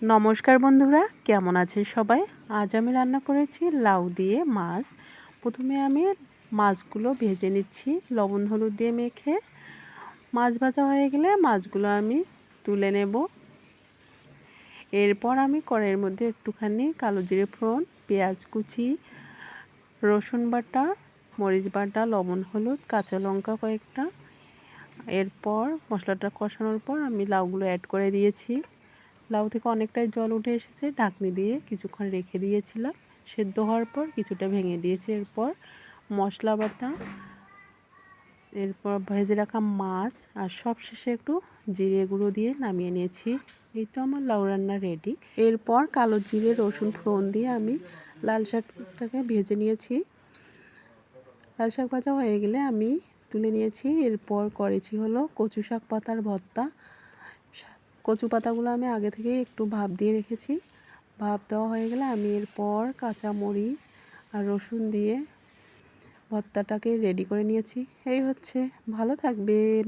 নমস্কার বন্ধুরা, কেমন আছেন সবাই? আজ আমি রান্না করেছি লাউ দিয়ে মাছ। প্রথমে আমি মাছগুলো ভেজে নিচ্ছি লবণ হলুদ দিয়ে মেখে। মাছ ভাজা হয়ে গেলে মাছগুলো আমি তুলে নেব। এরপর আমি কড়াইয়ের মধ্যে একটুখানি কালো জিরে ফোড়ন, পেঁয়াজ কুচি, রসুন বাটা, মরিচ বাটা, লবণ হলুদ, কাঁচা লঙ্কা কয়েকটা। এরপর মশলাটা কষানোর পর আমি লাউগুলো অ্যাড করে দিয়েছি। লাউ থেকে অনেকটাই জল উঠে এসেছে, ঢাকনি দিয়ে কিছুক্ষণ রেখে দিয়েছিলাম। সেদ্ধ হওয়ার পর কিছুটা ভেঙে দিয়েছি। এরপর মশলা বাটা, এরপর ভেজে রাখা মাছ আর সবশেষে একটু জিরে গুঁড়ো দিয়ে নামিয়ে নিয়েছি। এই তো আমার লাউ রান্না রেডি। এরপর কালো জিরে রসুন ফোড়ন দিয়ে আমি লাল শাকটাকে ভেজে নিয়েছি। লাল শাক ভাজা হয়ে গেলে আমি তুলে নিয়েছি। এরপর করেছি হলো কচু শাক পাতার ভর্তা। কচু পাতাগুলো আমি আগে থেকে একটু ভাপ দিয়ে রেখেছি। ভাপ দেওয়া হয়ে গেলে আমি এরপর কাঁচা মরিচ আর রসুন দিয়ে ভর্তাটাকে রেডি করে নিয়েছি। এই হচ্ছে, ভালো থাকবেন।